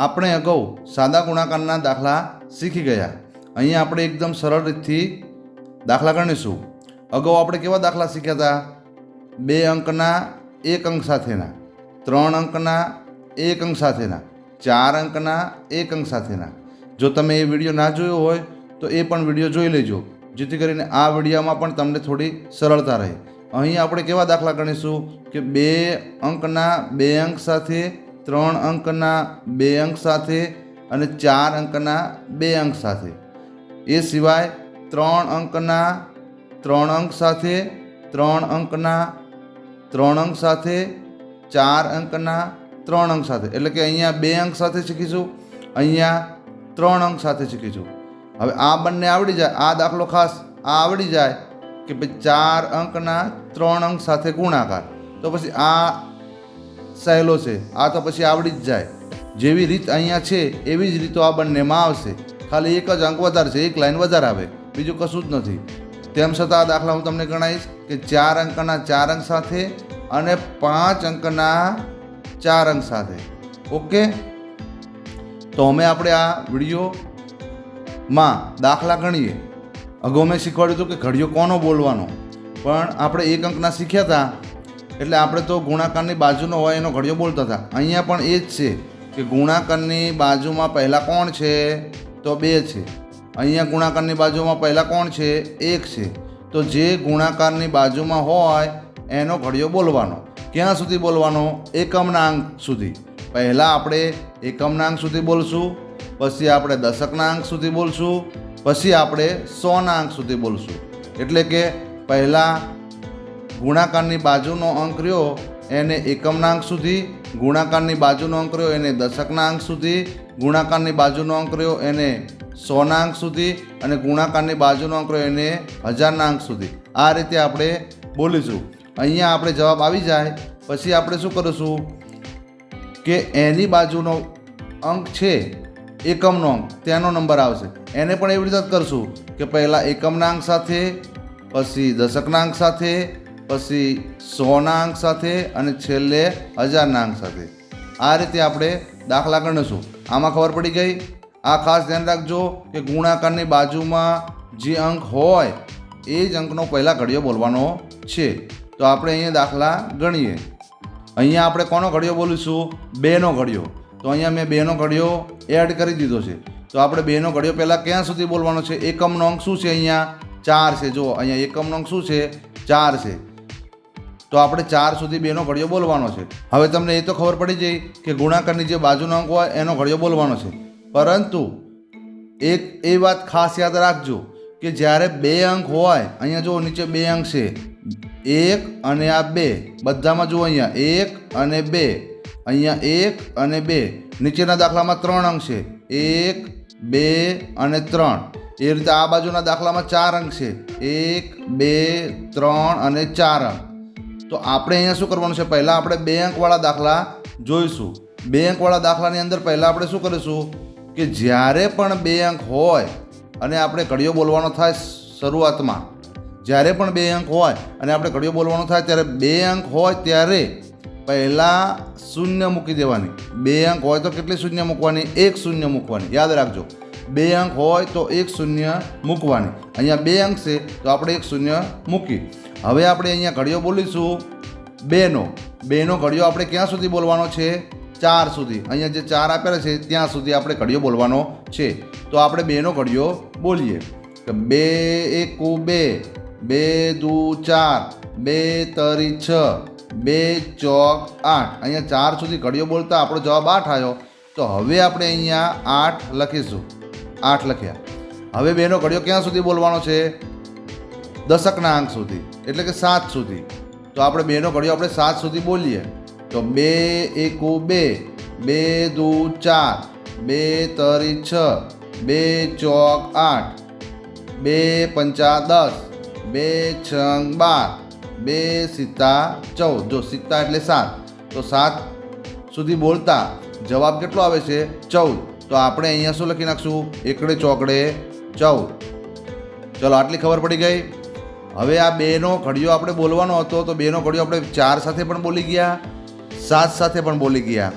આપણે અગાઉ સાદા ગુણાકારના દાખલા શીખી ગયા. અહીંયા આપણે એકદમ સરળ રીતથી દાખલા ગણીશું. અગાઉ આપણે કેવા દાખલા શીખ્યા હતા? 2 અંકના 1 અંક સાથેના, 3 અંકના 1 અંક સાથેના, 4 અંકના 1 અંક સાથેના. જો તમે એ વિડીયો ના જોયો હોય તો એ પણ વિડીયો જોઈ લેજો, જેથી કરીને આ વિડીયોમાં પણ તમને થોડી સરળતા રહે. અહીં આપણે કેવા દાખલા ગણીશું કે 2 અંકના 2 અંક સાથે, 3 અંકના 2 અંક સાથે અને 4 અંકના 2 અંક સાથે. એ સિવાય 3 અંકના 3 અંક સાથે, 3 અંકના 3 અંક સાથે, 4 અંકના 3 અંક સાથે. એટલે કે અહીંયા 2 અંક સાથે શીખીશું, અહીંયા 3 અંક સાથે શીખીશું. હવે આ બંને આવડી જાય, આ દાખલો ખાસ આ આવડી જાય કે ભાઈ 4 અંકના 3 અંક સાથે ગુણાકાર, તો પછી આ સહેલો છે, આ તો પછી આવડી જ જાય. જેવી રીત અહીંયા છે એવી જ રીતો આ બંનેમાં આવશે, ખાલી એક જ અંક વધારે છે, એક લાઈન વધારે આવે, બીજું કશું જ નથી. તેમ છતાં આ દાખલા હું તમને ગણાવીશ કે 4 અંકના 4 અંક સાથે અને 5 અંકના 4 અંક સાથે. ઓકે, તો અમે આપણે આ વિડીયોમાં દાખલા ગણીએ. અગાઉ મેં શીખવાડ્યું હતું કે ઘડિયો કોનો બોલવાનો, પણ આપણે 1 અંકના શીખ્યા હતા એટલે આપણે તો ગુણાકારની બાજુનો હોય એનો ઘડિયો બોલતા હતા. અહીંયા પણ એ જ છે કે ગુણાકારની બાજુમાં પહેલાં કોણ છે તો 2 છે. અહીંયા ગુણાકારની બાજુમાં પહેલાં કોણ છે? 1 છે. તો જે ગુણાકારની બાજુમાં હોય એનો ઘડિયો બોલવાનો. ક્યાં સુધી બોલવાનો? એકમના અંક સુધી. પહેલાં આપણે એકમના અંક સુધી બોલશું, પછી આપણે દશકના અંક સુધી બોલશું, પછી આપણે 100ના અંક સુધી બોલશું. એટલે કે પહેલાં ગુણાકારની બાજુનો અંક રહ્યો એને એકમના અંક સુધી, ગુણાકારની બાજુનો અંક રહ્યો એને દશકના અંક સુધી, ગુણાકારની બાજુનો અંક રહ્યો એને 100ના અંક સુધી અને ગુણાકારની બાજુનો અંક રહ્યો એને 1000ના અંક સુધી. આ રીતે આપણે બોલીશું. અહીંયા આપણે જવાબ આવી જાય પછી આપણે શું કરીશું કે એની બાજુનો અંક છે એકમનો અંક, તેનો નંબર આવશે. એને પણ એવી રીતે જ કરશું કે પહેલાં એકમના અંક સાથે, પછી દશકના અંક સાથે, પછી 100ના અંક સાથે અને છેલ્લે 1000ના અંક સાથે. આ રીતે આપણે દાખલા ગણીશું. આમાં ખબર પડી ગઈ? આ ખાસ ધ્યાન રાખજો કે ગુણાકારની બાજુમાં જે અંક હોય એ જ અંકનો પહેલાં ઘડિયો બોલવાનો છે. તો આપણે અહીંયા દાખલા ગણીએ. અહીંયા આપણે કોનો ઘડિયો બોલીશું? 2નો ઘડિયો. તો અહીંયા મેં 2નો ઘડિયો એડ કરી દીધો છે. તો આપણે 2નો ઘડિયો પહેલાં ક્યાં સુધી બોલવાનો છે? એકમનો અંક શું છે? અહીંયા 4 છે. જો અહીંયા એકમનો અંક શું છે? 4 છે. તો આપણે 4 સુધી 2નો ઘડિયો બોલવાનો છે. હવે તમને એ તો ખબર પડી જઈ કે ગુણાકારની જે બાજુનો અંક હોય એનો ઘડિયો બોલવાનો છે. પરંતુ એક એ વાત ખાસ યાદ રાખજો કે જ્યારે 2 અંક હોય, અહીંયા જુઓ નીચે 2 અંક છે, 1 અને આ 2, બધામાં જુઓ અહીંયા 1 અને 2, અહીંયા 1 અને 2. નીચેના દાખલામાં 3 અંક છે, 1, 2 અને 3. એ રીતે આ બાજુના દાખલામાં 4 અંક છે, 1, 2, 3 અને 4 અંક. તો આપણે અહીંયા શું કરવાનું છે? પહેલાં આપણે 2 અંકવાળા દાખલા જોઈશું. 2 અંકવાળા દાખલાની અંદર પહેલાં આપણે શું કરીશું કે જ્યારે પણ 2 અંક હોય અને આપણે ઘડિયો બોલવાનો થાય શરૂઆતમાં, જ્યારે પણ 2 અંક હોય અને આપણે ઘડિયો બોલવાનો થાય ત્યારે 2 અંક હોય ત્યારે પહેલાં શૂન્ય મૂકી દેવાની. 2 અંક હોય તો કેટલી શૂન્ય મૂકવાની? 1 શૂન્ય મૂકવાની. યાદ રાખજો, 2 અંક હોય તો 1 શૂન્ય મૂકવાની. અહીંયા 2 અંક છે તો આપણે 1 શૂન્ય મૂકી. હવે આપણે અહીંયા ઘડિયો બોલીશું 2નો. 2નો ઘડિયો આપણે ક્યાં સુધી બોલવાનો છે? 4 સુધી. અહીંયા જે 4 આપેલા છે ત્યાં સુધી આપણે ઘડિયો બોલવાનો છે. તો આપણે 2નો ઘડિયો બોલીએ કે 2 એકુ 2, 2 દુ 4, 2 તરી 6, 2 ચોક 8. અહીંયા 4 સુધી ઘડિયો બોલતા આપણો જવાબ 8 આવ્યો. તો હવે આપણે અહીંયા 8 લખીશું. 8 લખ્યા. હવે 2નો ઘડિયો ક્યાં સુધી બોલવાનો છે? દશકના અંક સુધી, એટલે કે 7 સુધી. તો આપણે 2નો ઘડિયો આપણે 7 સુધી બોલીએ તો 2 એકુ 2, 2 દુ 4, 2 તરી 6, 2 ચોક 8, 2 પંચા 10, 2 છંગ 12, 2 સિત્તા 14. જો સિત્તા એટલે 7, તો 7 સુધી બોલતા જવાબ કેટલો આવે છે? 14. તો આપણે અહીંયા શું લખી નાખશું? એકડે ચોકડે 14. ચલો, આટલી ખબર પડી ગઈ. હવે આ 2નો ઘડિયો આપણે બોલવાનો હતો તો 2નો ઘડિયો આપણે 4 સાથે પણ બોલી ગયા, 7 સાથે પણ બોલી ગયા.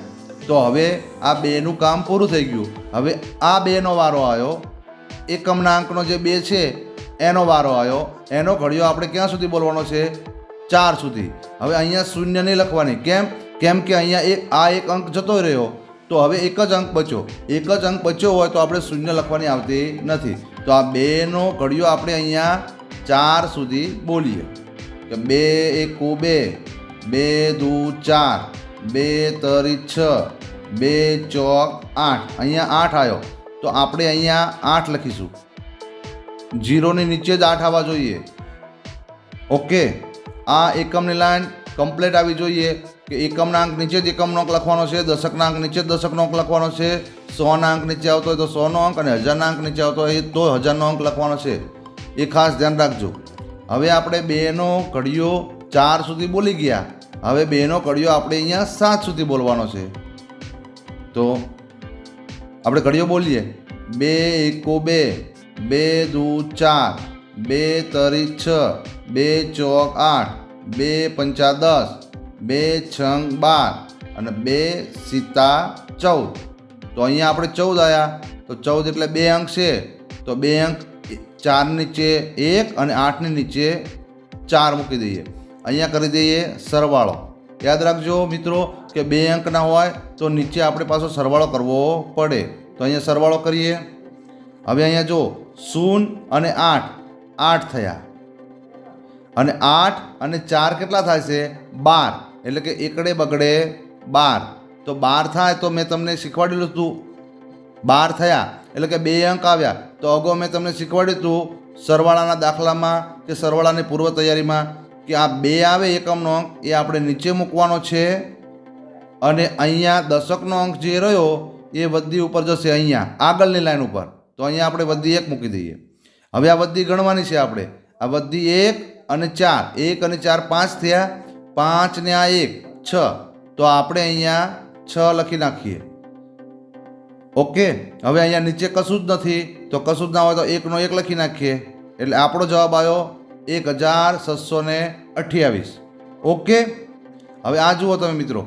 તો હવે આ બેનું કામ પૂરું થઈ ગયું. હવે આ બેનો વારો આવ્યો, એકમના અંકનો જે 2 છે એનો વારો આવ્યો. એનો ઘડિયો આપણે ક્યાં સુધી બોલવાનો છે? 4 સુધી. હવે અહીંયા શૂન્ય નહીં લખવાની. કેમ કે અહીંયા એક અંક જતો રહ્યો, તો હવે એક જ અંક બચ્યો. એક જ અંક બચ્યો હોય તો આપણે શૂન્ય લખવાની આવતી નથી. તો આ બેનો ઘડિયો આપણે અહીંયા 4 સુધી બોલીએ કે 2 એકુ 2, 2 દુ 4, 2 તરી 6, 2 ચોક 8. અહીંયા 8 આવ્યો તો આપણે અહીંયા 8 લખીશું. 0ની નીચે જ 8 આવવા જોઈએ. ઓકે, આ એકમની લાઈન કમ્પ્લીટ આવી જોઈએ કે એકમના અંક નીચે જ એકમનો અંક લખવાનો છે, દશકના અંક નીચે જ દશકનો અંક લખવાનો છે, 100ના અંક નીચે આવતો હોય તો 100નો અંક અને 1000ના અંક નીચે આવતો હોય તો 1000નો અંક લખવાનો છે. એ ખાસ ધ્યાન રાખજો. હવે આપણે બેનો ઘડિયો 4 સુધી બોલી ગયા. હવે બેનો ઘડિયો આપણે અહીંયા 7 સુધી બોલવાનો છે. તો આપણે ઘડિયો બોલીએ 2 એકુ 2, 2 દુ 4, 2 તરી 6, 2 ચોક 8, 2 પંચા 10, 2 છંગ 12 અને 2 સિત્તા 14. તો અહીંયા આપણે 14 આવ્યા. તો 14 એટલે 2 અંક છે. તો 2 અંક 4 નીચે 1 અને 8ની નીચે 4 મૂકી દઈએ. અહીંયા કરી દઈએ સરવાળો. યાદ રાખજો મિત્રો કે 2 અંકના હોય તો નીચે આપણે પાછો સરવાળો કરવો પડે. તો અહીંયા સરવાળો કરીએ. હવે અહીંયા જો 0 અને 8 થયા અને 8 અને 4 કેટલા થાય છે? 12. એટલે કે એકડે બગડે 12. તો 12 થાય તો મેં તમને શીખવાડેલું હતું 12 થયા એટલે કે 2 અંક આવ્યા. તો અગાઉ મેં તમને શીખવાડ્યું હતું સરવાળાના દાખલામાં કે સરવાળાની પૂર્વ તૈયારીમાં કે આ 2 આવે એકમનો અંક એ આપણે નીચે મૂકવાનો છે અને અહીંયા દશકનો અંક જે રહ્યો એ વધી ઉપર જશે અહીંયા આગળની લાઈન ઉપર. તો અહીંયા આપણે વધી 1 મૂકી દઈએ. હવે આ વધી ગણવાની છે આપણે. આ વધી 1 અને 4, 1 અને 4 5 થયા. 5 ને આ 1 6. તો આપણે અહીંયા 6 લખી નાખીએ. ઓકે, હવે અહીંયા નીચે કશું જ નથી તો કશું જ ના હોય તો 1 નો 1 લખી નાખીએ. એટલે આપણો જવાબ આવ્યો 1728. ઓકે, હવે આ જુઓ તમે મિત્રો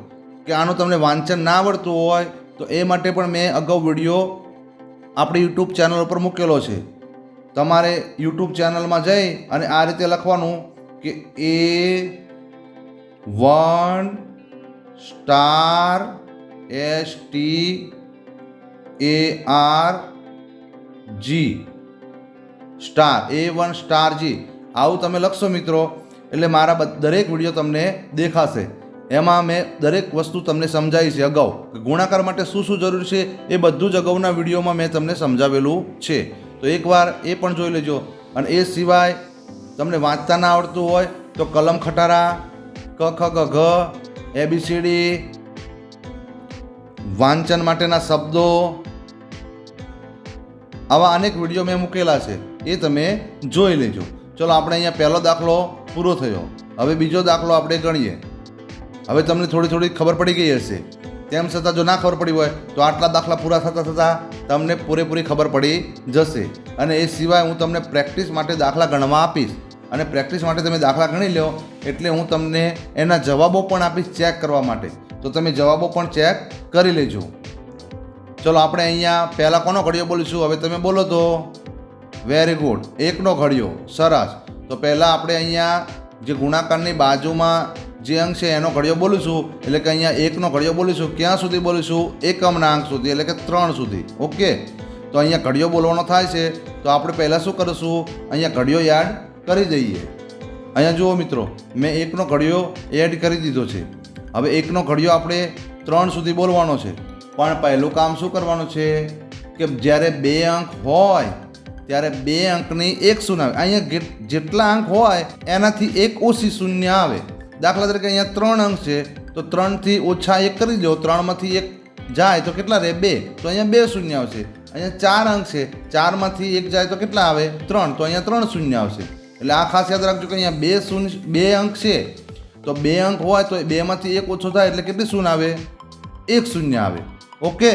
કે આનું તમને વાંચન ના આવડતું હોય તો એ માટે પણ મેં અગાઉ વિડીયો આપણી યુટ્યુબ ચેનલ ઉપર મૂકેલો છે. તમારે યુટ્યુબ ચેનલમાં જઈ અને આ રીતે લખવાનું કે A1 star STARG star A1 star G આવું તમે લખશો મિત્રો એટલે મારા દરેક વિડીયો તમને દેખાશે. એમાં મેં દરેક વસ્તુ તમને સમજાવી છે અગાઉ. ગુણાકાર માટે શું શું જરૂર છે એ બધું જ અગાઉના વિડીયોમાં મેં તમને સમજાવેલું છે. તો એકવાર એ પણ જોઈ લેજો. અને એ સિવાય તમને વાંચતા ના આવડતું હોય તો કલમ ખટારા, ક ખ ગ ઘ, ABCD, વાંચન માટેના શબ્દો, આવા અનેક વિડીયો મેં મૂકેલા છે એ તમે જોઈ લેજો. ચલો આપણે અહીંયા પહેલો દાખલો પૂરો થયો. હવે બીજો દાખલો આપણે ગણીએ. હવે તમને થોડી ખબર પડી ગઈ હશે. તેમ છતાં જો ના ખબર પડી હોય તો આટલા દાખલા પૂરા થતાં તમને પૂરેપૂરી ખબર પડી જશે. અને એ સિવાય હું તમને પ્રેક્ટિસ માટે દાખલા ગણવા આપીશ અને પ્રેક્ટિસ માટે તમે દાખલા ગણી લો એટલે હું તમને એના જવાબો પણ આપીશ ચેક કરવા માટે. તો તમે જવાબો પણ ચેક કરી લેજો. ચલો આપણે અહીંયા પહેલાં કોનો ઘડિયો બોલીશું? હવે તમે બોલો તો. વેરી ગુડ, 1નો ઘડિયો. સરસ. તો પહેલાં આપણે અહીંયા જે ગુણાકારની બાજુમાં જે અંક છે એનો ઘડિયો બોલીશું. એટલે કે અહીંયા 1નો ઘડિયો બોલીશું. ક્યાં સુધી બોલીશું? એકમના અંક સુધી એટલે કે 3 સુધી. ઓકે, તો અહીંયા ઘડિયો બોલવાનો થાય છે તો આપણે પહેલાં શું કરીશું? અહીંયા ઘડિયો યાદ કરી દઈએ. અહીંયા જુઓ મિત્રો, મેં 1નો ઘડિયો એડ કરી દીધો છે. હવે 1નો ઘડિયો આપણે 3 સુધી બોલવાનો છે. પણ પહેલું કામ શું કરવાનું છે કે જ્યારે 2 અંક હોય ત્યારે 2 અંકની 1 શૂન્ય આવે. અહીંયા જેટલા અંક હોય એનાથી 1 ઓછી શૂન્ય આવે. દાખલા તરીકે અહીંયા 3 અંક છે તો 3થી ઓછા 1 કરી દો. 3માંથી 1 જાય તો કેટલા રહે? 2. તો અહીંયા 2 શૂન્ય આવશે. અહીંયા 4 અંક છે, 4માંથી 1 જાય તો કેટલા આવે? 3. તો અહીંયા 3 શૂન્ય આવશે. એટલે આ ખાસ યાદ રાખજો કે અહીંયા 2 અંક છે તો 2 અંક હોય તો 2માંથી 1 ઓછો થાય એટલે કેટલી શૂન્ય આવે? 1 શૂન્ય આવે. ઓકે,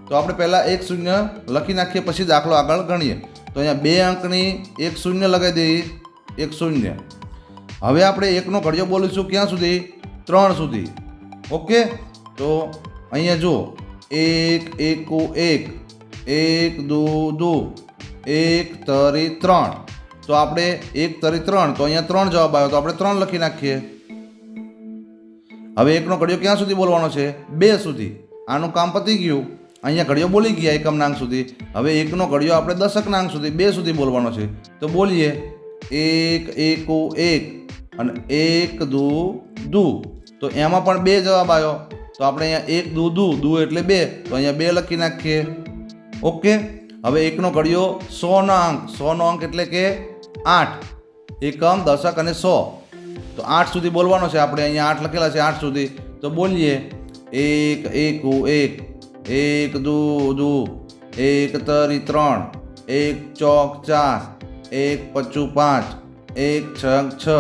તો આપણે પહેલાં 1 શૂન્ય લખી નાખીએ પછી દાખલો આગળ ગણીએ. તો અહીંયા 2 અંકની 1 શૂન્ય લગાવી દઈએ. 1 શૂન્ય. હવે આપણે 1નો ઘડિયો બોલીશું ક્યાં સુધી? 3 સુધી. ઓકે, તો અહીંયા જુઓ 1 એકુ 1 1 દુ દુ 1 તરી 3. તો આપણે 1 તરી 3, તો અહીંયા 3 જવાબ આવ્યો, તો આપણે 3 લખી નાખીએ. હવે એકનો ઘડિયો ક્યાં સુધી બોલવાનો છે? 2 સુધી. આનું કામ પતી ગયું. અહીંયા ઘડિયો બોલી ગયા એકમના અંક સુધી. હવે એકનો ઘડિયો આપણે દશકના અંક સુધી 2 સુધી બોલવાનો છે. તો બોલીએ 1 એકુ 1 અને 1 દુ દુ. તો એમાં પણ 2 જવાબ આવ્યો, તો આપણે અહીંયા 1 દુ દુ, દુ એટલે 2, તો અહીંયા 2 લખી નાખીએ. ઓકે. હવે એકનો ઘડિયો 100નો અંક, 100નો અંક એટલે કે 8, એકમ દશક અને 100. તો 8 સુધી બોલવાનો છે. આપણે અહીંયા 8 લખેલા છે, 8 સુધી. તો બોલીએ 1 એકુ 1 1 દુ દુ 1 તરી 3 1 ચોક 4 1 પચું 5 1 છંગ 6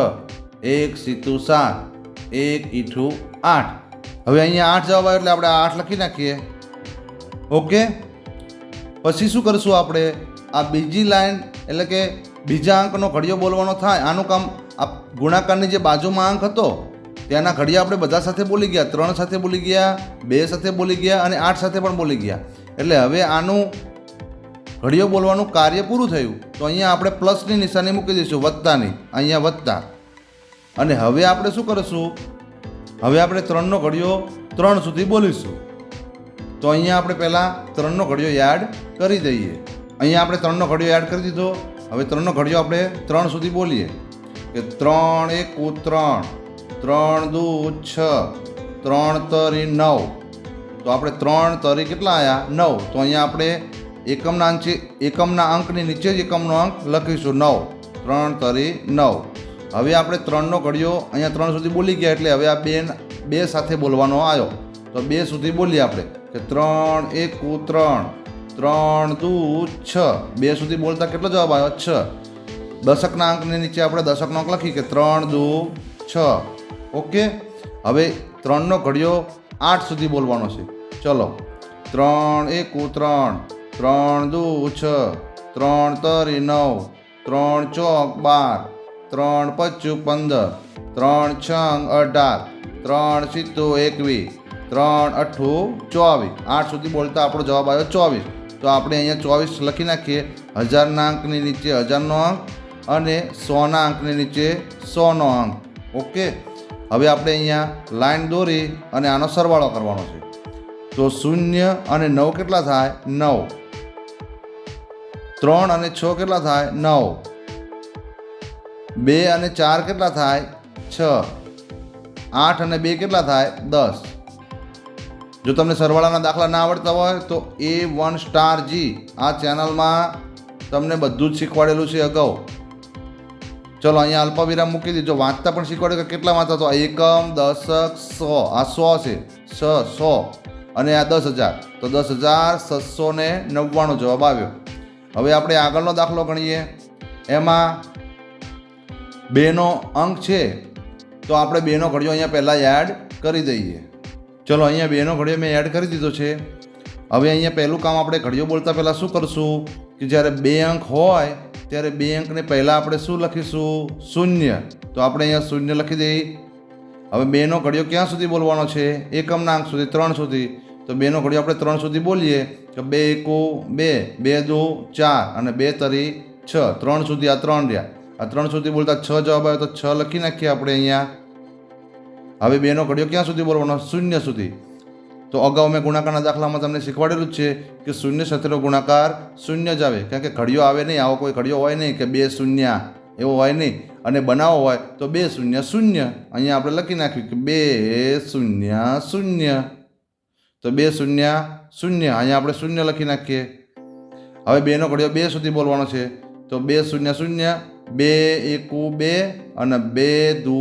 1 સીતું 7 1 ઈઠું 8. હવે અહીંયા 8 જવાબ આવ્યો એટલે આપણે 8 લખી નાખીએ. ઓકે. પછી શું કરીશું આપણે? આ બીજી લાઈન એટલે કે બીજા અંકનો ઘડિયો બોલવાનો થાય, આનું કામ આ ગુણાકારની જે બાજુમાં અંક હતો ત્યાંના ઘડિયા આપણે બધા સાથે બોલી ગયા. 3 સાથે બોલી ગયા, 2 સાથે બોલી ગયા અને 8 સાથે પણ બોલી ગયા. એટલે હવે આનું ઘડિયો બોલવાનું કાર્ય પૂરું થયું. તો અહીંયા આપણે પ્લસની નિશાની મૂકી દઈશું, વત્તાની. અહીંયા વત્તા. અને હવે આપણે શું કરીશું? હવે આપણે 3નો ઘડિયો 3 સુધી બોલીશું. તો અહીંયા આપણે પહેલાં 3નો ઘડિયો યાદ કરી દઈએ. અહીંયા આપણે 3નો ઘડિયો યાદ કરી દીધો. હવે 3નો ઘડિયો આપણે 3 સુધી બોલીએ કે 3 એકુ 3 3 દુ 6 3 તરી 9. તો આપણે 3 તરી કેટલા આવ્યા? 9. તો અહીંયા આપણે એકમના અંકની નીચે જ એકમનો અંક લખીશું 9. 3 તરી 9. હવે આપણે 3નો ઘડિયો અહીંયા 3 સુધી બોલી ગયા એટલે હવે આ 2 સાથે બોલવાનો આવ્યો. તો 2 સુધી બોલીએ આપણે કે 3 એકુ 3 3 દુ 6. 2 સુધી બોલતા કેટલો જવાબ આવ્યો? 6. દશકના અંકની નીચે આપણે દશકનો અંક લખી કે 3 દુ 6. ઓકે. હવે 3નો ઘડિયો 8 સુધી બોલવાનો છે. ચલો 3 એકુ 3 3 દુ 6 3 તરી 9 3 ચોક 12 3 પચું 15 3 છંગ 18 3 સીતું 21 3 અઠ્ઠું 24. 8 સુધી બોલતા આપણો જવાબ આવ્યો 24. તો આપણે અહીંયા 24 લખી નાખીએ. 1000ના અંકની નીચે 1000નો અંક અને 100ના અંકની નીચે 100નો અંક. ઓકે. હવે આપણે અહીંયા લાઈન દોરી અને આનો સરવાળો કરવાનો છે. તો 0 અને 9 કેટલા થાય? 9. 3 અને 6 કેટલા થાય? 9. 2 અને 4 કેટલા થાય? 6. 8 અને 2 કેટલા થાય? 10. જો તમને સરવાળાના દાખલા ના આવડતા હોય તો A1*G આ ચેનલમાં તમને બધું જ શીખવાડેલું છે અગાઉ. ચલો અહીંયા અલ્પવિરામ મૂકી દીધો. વાંચતા પણ શીખવાડ્યું કે કેટલા વાંચતા? તો એકમ દશક 100. આ 100 છે. 100 અને આ 10,000. તો 10,699 જવાબ આવ્યો. હવે આપણે આગળનો દાખલો ગણીએ. એમાં 2નો અંક છે તો આપણે 2નો ઘડિયો અહીંયા પહેલાં યાદ કરી દઈએ. ચલો અહીંયા 2નો ઘડિયો મેં એડ કરી દીધો છે. હવે અહીંયા પહેલું કામ આપણે ઘડિયો બોલતા પહેલાં શું કરશું કે જ્યારે 2 અંક હોય ત્યારે 2 અંકને પહેલાં આપણે શું લખીશું? 0. તો આપણે અહીંયા 0 લખી દઈએ. હવે 2નો ઘડિયો ક્યાં સુધી બોલવાનો છે? એકમના અંક સુધી, 3 સુધી. તો 2નો ઘડિયો આપણે 3 સુધી બોલીએ કે 2 એકુ 2 2 દુ 4 અને 2 તરી 6. 3 સુધી આ 3 રહ્યા. આ 3 સુધી બોલતા 6 જવાબ આવ્યો, તો 6 લખી નાખીએ આપણે અહીંયા. હવે 2નો ઘડિયો ક્યાં સુધી બોલવાનો? 0 સુધી. તો અગાઉ મેં ગુણાકારના દાખલામાં તમને શીખવાડેલું જ છે કે 0 સાથેનો ગુણાકાર 0 જ આવે, કારણ કે ઘડિયો આવે નહીં. આવો કોઈ ઘડિયો હોય નહીં કે 2 0 એવો હોય નહીં. અને બનાવો હોય તો 2 0 0. અહીંયા આપણે લખી નાખ્યું કે 2 0 0. તો 2 0 0. અહીંયા આપણે 0 લખી નાખીએ. હવે 2નો ઘડિયો 2 સુધી બોલવાનો છે. તો 2 0 0 2 એકુ 2 અને 2 દુ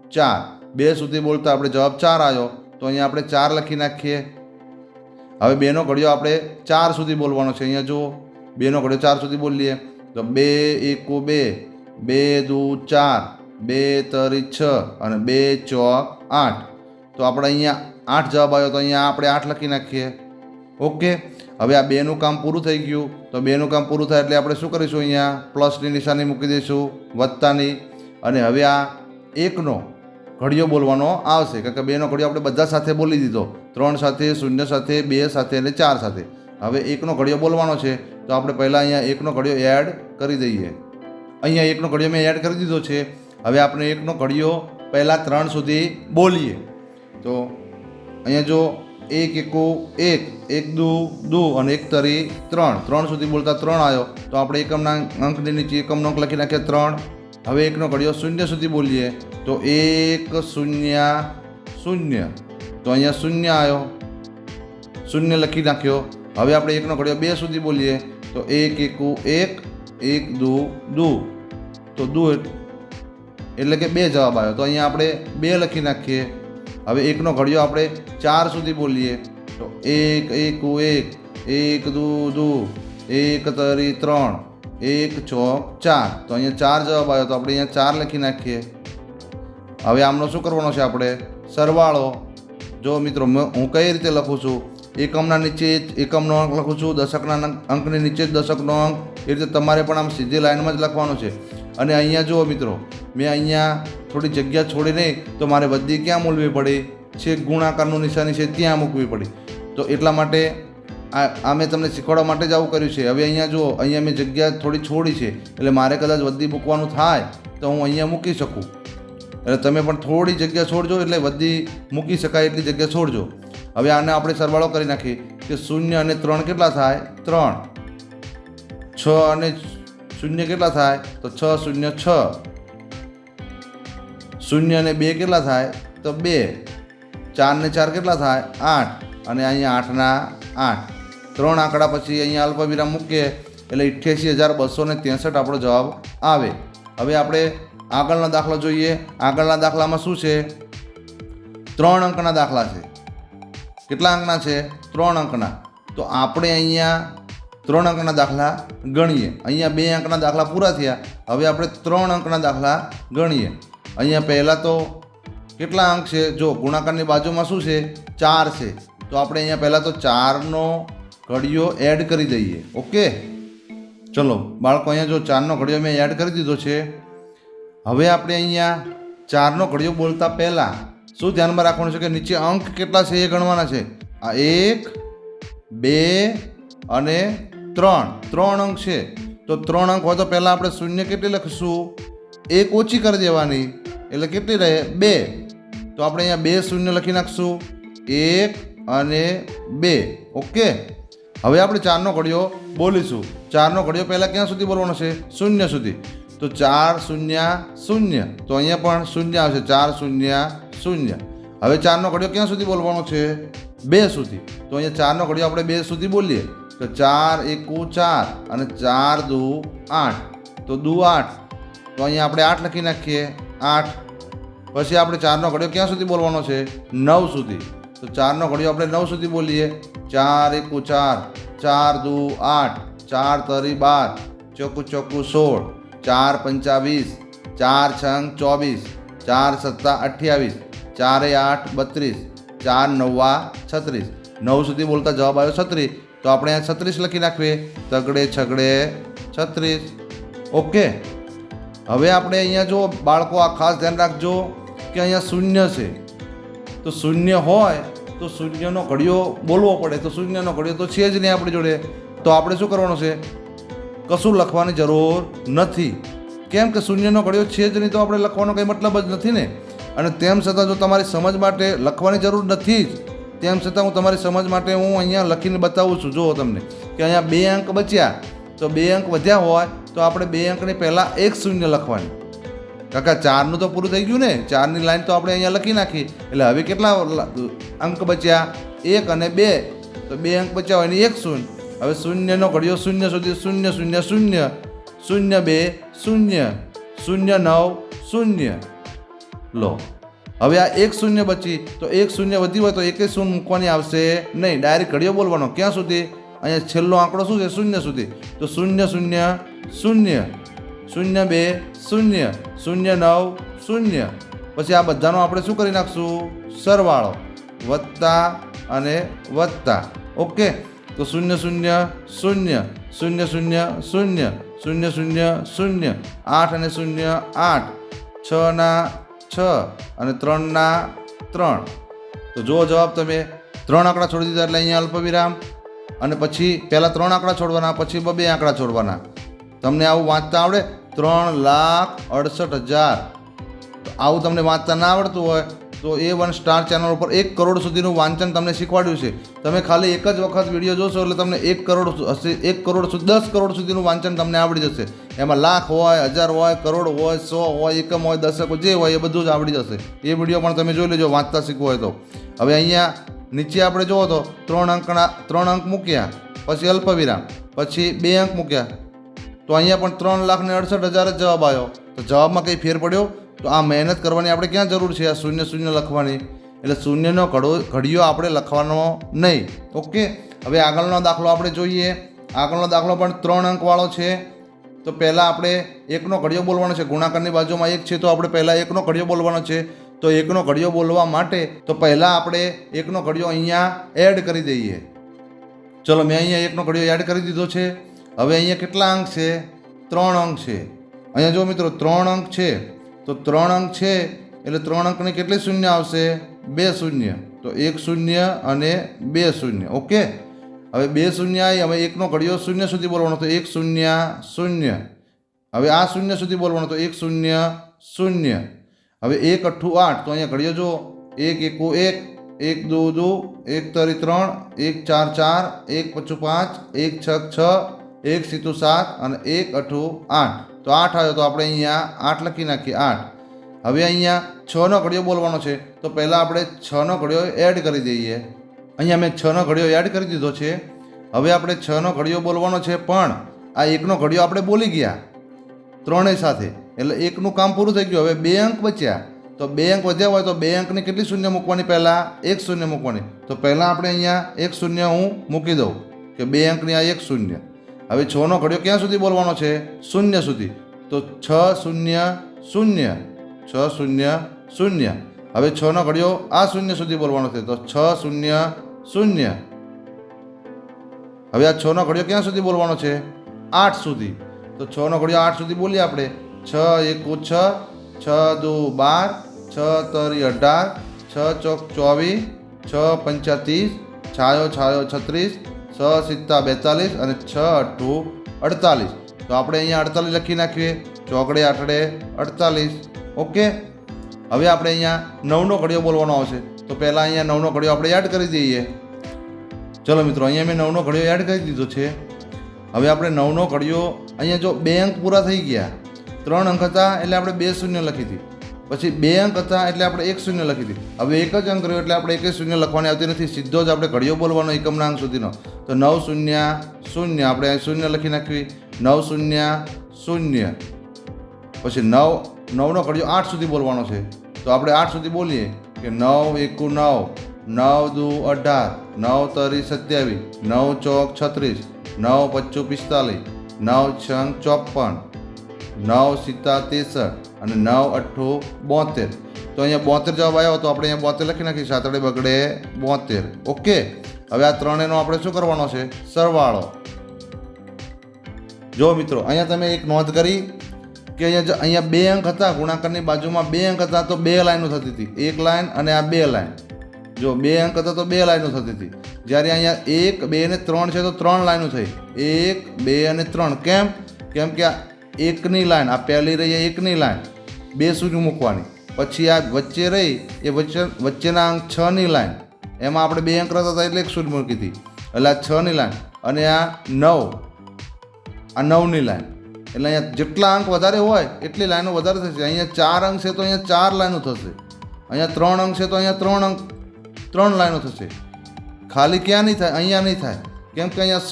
4. 2 સુધી બોલતા આપણે જવાબ 4 આવ્યો. તો અહીંયા આપણે 4 લખી નાખીએ. હવે 2નો ઘડિયો આપણે 4 સુધી બોલવાનો છે. અહીંયા જુઓ 2નો ઘડિયો 4 સુધી બોલીએ તો 2 એકુ 2 2 દુ 4 2 તરી 6 અને 2 ચોક 8. તો આપણે અહીંયા 8 જવાબ આવ્યો. તો અહીંયા આપણે 8 લખી નાખીએ. ઓકે. હવે આ 2નું કામ પૂરું થઈ ગયું. તો 2નું કામ પૂરું થાય એટલે આપણે શું કરીશું? અહીંયા પ્લસની નિશાની મૂકી દઈશું, વત્તાની. અને હવે આ 1નો ઘડિયો બોલવાનો આવશે, કારણ કે 2નો ઘડિયો આપણે બધા સાથે બોલી દીધો, 3 સાથે, 0 સાથે, 2 સાથે અને 4 સાથે. હવે 1નો ઘડિયો બોલવાનો છે, તો આપણે પહેલાં અહીંયા 1નો ઘડિયો એડ કરી દઈએ. અહીંયા 1નો ઘડિયો મેં એડ કરી દીધો છે. હવે આપણે 1નો ઘડિયો પહેલાં 3 સુધી બોલીએ. તો અહીંયા જો 1 એકુ 1, 1 દુ દુ અને 1 તરી 3, 3 સુધી બોલતા 3 આવ્યો, તો આપણે એકમના અંકની નીચે એકમનો અંક લખી નાખીએ 3. હવે 1નો ઘડિયો 0 સુધી બોલીએ, તો 1 0 0, તો અહીંયા 0 આવ્યો, 0 લખી નાખ્યો. હવે આપણે 1નો ઘડિયો 2 સુધી બોલીએ, તો 1 એકુ 1, 1 દુ દુ, તો દુ એટલે કે 2 જવાબ આવ્યો, તો અહીંયા આપણે 2 લખી નાખીએ. હવે 1નો ઘડિયો આપણે 4 સુધી બોલીએ, તો 1 એકુ 1, 1 દુ દુ, 1 તરી 3, 1 ચોક 4, તો અહીંયા 4 જવાબ આવ્યો, તો આપણે અહીંયા 4 લખી નાખીએ. હવે આમનો શું કરવાનો છે? આપણે સરવાળો. જો મિત્રો હું કઈ રીતે લખું છું, એકમના નીચે એકમનો અંક લખું છું, દશકના અંકની નીચે જ દશકનો અંક, એ રીતે તમારે પણ આમ સીધી લાઈનમાં જ લખવાનું છે. અને અહીંયા જુઓ મિત્રો, મેં અહીંયા થોડી જગ્યા છોડી નહીં, તો મારે વધી ક્યાં મૂલવી પડી છે? ગુણાકારનું નિશાની છે ત્યાં મૂકવી પડી. તો એટલા માટે આ મેં તમને શીખવાડવા માટે જ આવું કર્યું છે. હવે અહીંયા જુઓ, અહીંયા મેં જગ્યા થોડી છોડી છે, એટલે મારે કદાચ વધી મૂકવાનું થાય તો હું અહીંયા મૂકી શકું. એટલે તમે પણ થોડી જગ્યા છોડજો, એટલે વધી મૂકી શકાય એટલી જગ્યા છોડજો. હવે આને આપણે સરવાળો કરી નાખીએ કે 0 અને 3 કેટલા થાય? 3. 6 અને 0 કેટલા થાય? તો 6 0 6. 0 અને 2 કેટલા થાય? તો 2. 4 ને 4 કેટલા થાય? 8. અને અહીંયા 8ના 8. 3 આંકડા પછી અહીંયા અલ્પ વિરામ મૂકીએ એટલે 88,263 આપણો જવાબ આવે. હવે આપણે આગળનો દાખલો જોઈએ. આગળના દાખલામાં શું છે? 3 અંકના દાખલા છે. કેટલા અંકના છે? 3 અંકના. તો આપણે અહીંયા 3 અંકના દાખલા ગણીએ. અહીંયા 2 અંકના દાખલા પૂરા થયા. હવે આપણે 3 અંકના દાખલા ગણીએ. અહીંયા પહેલાં તો કેટલા અંક છે? જો ગુણાકારની બાજુમાં શું છે? 4 છે. તો આપણે અહીંયા પહેલાં તો 4નો ઘડિયો એડ કરી દઈએ. ઓકે, ચલો બાળકો, અહીંયા જો 4નો ઘડિયો મેં એડ કરી દીધો છે. હવે આપણે અહીંયા 4નો ઘડિયો બોલતા પહેલાં શું ધ્યાનમાં રાખવાનું છે કે નીચે અંક કેટલા છે એ ગણવાના છે. આ 1, 2 અને 3 અંક છે. તો 3 અંક હોય તો પહેલાં આપણે શૂન્ય કેટલી લખીશું? 1 ઓછી કરી દેવાની, એટલે કેટલી રહે? 2. તો આપણે અહીંયા 2 શૂન્ય લખી નાખીશું, 1 અને 2. ઓકે, હવે આપણે 4નો ઘડિયો બોલીશું. 4નો ઘડિયો પહેલાં ક્યાં સુધી બોલવાનો છે? 0 સુધી. તો 4 0 0, તો અહીંયા પણ 0 આવશે. 4 0 0. હવે 4નો ઘડિયો ક્યાં સુધી બોલવાનો છે? 2 સુધી. તો અહીંયા 4નો ઘડિયો આપણે 2 સુધી બોલીએ, તો 4 એકુ 4 અને 4 દુ 8, તો દુ 8. તો અહીંયા આપણે 8 લખી નાખીએ, 8. પછી આપણે 4નો ઘડિયો ક્યાં સુધી બોલવાનો છે? 9 સુધી. તો 4નો ઘડિયો આપણે 9 સુધી બોલીએ, 4 એકુ 4, 4 દુ 8, 4 તરી 12, ચોકુ ચોકુ 16, 4 પંચા 20, 4 છંગ 24, 4 સત્તા 28, 4 8 32, 4 9 36. 9 સુધી બોલતા જવાબ આવ્યો 36. તો આપણે અહીંયા 36 લખી નાખીએ, તગડે છગડે 36. ઓકે, હવે આપણે અહીંયા જો બાળકો આ ખાસ ધ્યાન રાખજો કે અહીંયા 0 છે. તો 0 હોય તો 0નો ઘડિયો બોલવો પડે. તો 0નો ઘડિયો તો છે જ નહીં આપણી જોડે. તો આપણે શું કરવાનું છે? કશું લખવાની જરૂર નથી. કેમ કે 0નો ઘડિયો છે જ નહીં, તો આપણે લખવાનો કંઈ મતલબ જ નથી ને. અને તેમ છતાં જો તમારી સમજ માટે લખવાની જરૂર નથી જ, તેમ છતાં હું તમારી સમજ માટે હું અહીંયા લખીને બતાવું છું. જુઓ તમને કે અહીંયા 2 અંક બચ્યા, તો 2 અંક વધ્યા હોય તો આપણે 2 અંકની પહેલાં 1 શૂન્ય લખવાની. કાકા 4નું તો પૂરું થઈ ગયું ને, 4ની લાઈન તો આપણે અહીંયા લખી નાખી. એટલે હવે કેટલા અંક બચ્યા? 1 અને 2. તો 2 અંક બચ્યા હોય એની 1 શૂન્ય. હવે 0નો ઘડિયો 0 સુધી 0 0 0 0 2 0 0 9 0. લો, હવે આ 1 શૂન્ય બચી, તો 1 શૂન્ય વધી હોય તો 1 શૂન્ય મૂકવાની આવશે નહીં, ડાયરેક્ટ ઘડિયો બોલવાનો. ક્યાં સુધી? અહીંયા છેલ્લો આંકડો શું છે? 0 સુધી. તો 0 0 0 0 2 0 0 9 0. પછી આ બધાનો આપણે શું કરી નાખશું? સરવાળો, વત્તા અને વત્તા. ઓકે, તો 0 0 0 0 0 0 0 0 0, 8 અને 0 8, 6 ના 6 અને 3ના 3. તો જુઓ જવાબ તમે 3 આંકડા છોડી દીધા એટલે અહીંયા અલ્પવિરામ અને પછી પહેલાં 3 આંકડા છોડવાના, પછી 2 આંકડા છોડવાના. તમને આવું વાંચતા આવડે? 3,68,000. તો આવું તમને વાંચતા ના આવડતું હોય તો A1 સ્ટાર ચેનલ ઉપર 1 કરોડ સુધીનું વાંચન તમને શીખવાડ્યું છે. તમે ખાલી એક જ વખત વિડીયો જોશો એટલે તમને 1 કરોડ હશે, 1 કરોડ 10 કરોડ સુધીનું વાંચન તમને આવડી જશે. એમાં લાખ હોય, 1000 હોય, કરોડ હોય, 100 હોય, એકમ હોય, દશક હોય, જે હોય એ બધું જ આવડી જશે. એ વિડીયો પણ તમે જોઈ લેજો વાંચતા શીખવું હોય તો. હવે અહીંયા નીચે આપણે જુઓ તો 3 અંક મૂક્યા, પછી અલ્પવિરામ, પછી 2 અંક મૂક્યા, તો અહીંયા પણ 3,68,000 જ જવાબ આવ્યો. તો જવાબમાં કંઈ ફેર પડ્યો? તો આ મહેનત કરવાની આપણે ક્યાં જરૂર છે? આ 0 લખવાની, એટલે 0નો ઘડિયો આપણે લખવાનો નહીં. ઓકે, હવે આગળનો દાખલો આપણે જોઈએ. આગળનો દાખલો પણ 3 અંકવાળો છે. તો પહેલાં આપણે 1નો ઘડિયો બોલવાનો છે. ગુણાકારની બાજુમાં 1 છે તો આપણે પહેલાં 1નો ઘડિયો બોલવાનો છે. તો 1નો ઘડિયો બોલવા માટે તો પહેલાં આપણે 1નો ઘડિયો અહીંયા એડ કરી દઈએ. ચલો, મેં અહીંયા 1નો ઘડિયો એડ કરી દીધો છે. હવે અહીંયા કેટલા અંક છે? 3 અંક છે. અહીંયા જો મિત્રો 3 અંક છે, તો 3 અંક છે એટલે 3 અંકની કેટલી શૂન્ય આવશે? 2 શૂન્ય. તો 1 શૂન્ય અને 2 શૂન્ય. ઓકે, હવે 2 શૂન્ય આવી. હવે 1નો ઘડિયો 0 સુધી બોલવાનો, તો 1 0 0. હવે આ 0 સુધી બોલવાનો, તો 1 0 0. હવે 1 8 8. તો અહીંયા ઘડિયો જો 1 1 1, 1 2 2, 1 3 3, 1 4 4, 1 5 5, 1 6 6, 1 7 7 અને 1 8 8. તો 8 આવ્યો, તો આપણે અહીંયા 8 લખી નાખીએ, 8. હવે અહીંયા 6નો ઘડિયો બોલવાનો છે. તો પહેલાં આપણે 6નો ઘડિયો એડ કરી દઈએ. અહીંયા મેં 6નો ઘડિયો એડ કરી દીધો છે. હવે આપણે 6નો ઘડિયો બોલવાનો છે, પણ આ 1નો ઘડિયો આપણે બોલી ગયા ત્રણેય સાથે, એટલે 1નું કામ પૂરું થઈ ગયું. હવે 2 અંક બચ્યા. તો 2 અંક વધ્યા હોય તો 2 અંકની કેટલી શૂન્ય મૂકવાની? પહેલાં 1 શૂન્ય મૂકવાની. તો પહેલાં આપણે અહીંયા 1 શૂન્ય હું મૂકી દઉં કે 2 અંકની આ 1 શૂન્ય. હવે 6નો ઘડિયો ક્યાં સુધી બોલવાનો છે? 0 સુધી. તો 6 0 0, 6 0 0. હવે 6નો ઘડિયો આ 0 સુધી બોલવાનો છે. તો 6 0 0. હવે આ 6નો ઘડિયો ક્યાં સુધી બોલવાનો છે? 8 સુધી. તો 6નો ઘડિયો 8 સુધી બોલીએ આપણે. 6 1 6, 6 2 12, 6 3 18, 6 ચોક 24, 6 35, 6 6 36, 6 7 42 અને 6 8 48. તો આપણે અહીંયા 48 લખી નાખીએ. ચોકડે આઠડે 48. ઓકે, હવે આપણે અહીંયા 9નો ઘડિયો બોલવાનો આવશે. તો પહેલાં અહીંયા 9નો ઘડિયો આપણે એડ કરી દઈએ. ચલો મિત્રો, અહીંયા મેં 9નો ઘડિયો એડ કરી દીધો છે. હવે આપણે 9નો ઘડિયો અહીંયા જો 2 અંક પૂરા થઈ ગયા. 3 અંક હતા એટલે આપણે 2 શૂન્ય લખી હતી. પછી 2 અંક હતા એટલે આપણે 1 શૂન્ય લખી હતી. હવે 1 જ અંક રહ્યો એટલે આપણે 1 શૂન્ય લખવાની આવતી નથી. સીધો જ આપણે ઘડિયો બોલવાનો એકમના અંક સુધીનો. તો 9 0 0 આપણે અહીં શૂન્ય લખી નાખવી. 9 0 0. પછી 9નો ઘડિયો 8 સુધી બોલવાનો છે. તો આપણે 8 સુધી બોલીએ કે 9 1 9, 9 2 18, 9 3 27, 9 ચોક 36, 9 25 45, 9 6 54, 9 7 63 અને 9 8 72. તો અહીંયા 72 જવાબ આવ્યો. તો આપણે અહીંયા 72 લખી નાખીએ. સાતડે બગડે 72. ઓકે, હવે આ ત્રણેયનો આપણે શું કરવાનો છે? સરવાળો. જો મિત્રો, અહીંયા તમે એક નોંધ કરી કે અહીંયા 2 અંક હતા. ગુણાકારની બાજુમાં 2 અંક હતા તો 2 લાઈનો થતી હતી. 1 લાઈન અને આ 2 લાઈન. જો 2 અંક હતા તો 2 લાઈનો થતી હતી. જ્યારે અહીંયા 1 2 અને 3 છે તો 3 લાઈનો થઈ. 1 2 અને 3. કેમ? કેમ કે આ 1ની લાઈન, આ પહેલી રહી 1ની લાઈન 2 સુધી મૂકવાની. પછી આ વચ્ચે રહી એ વચ્ચેના અંક 6ની લાઈન, એમાં આપણે 2 અંક રહેતા હતા એટલે 1 સુધી મૂકી હતી. એટલે આ 6ની લાઈન અને આ 9, આ 9ની લાઈન. એટલે અહીંયા જેટલા અંક વધારે હોય એટલી લાઈનો વધારે થશે. અહીંયા 4 અંક છે તો અહીંયા 4 લાઈનો થશે. અહીંયા 3 અંક છે તો અહીંયા 3 લાઈનો થશે. ખાલી ક્યાં નહીં થાય? અહીંયા નહીં થાય. કેમ કે અહીંયા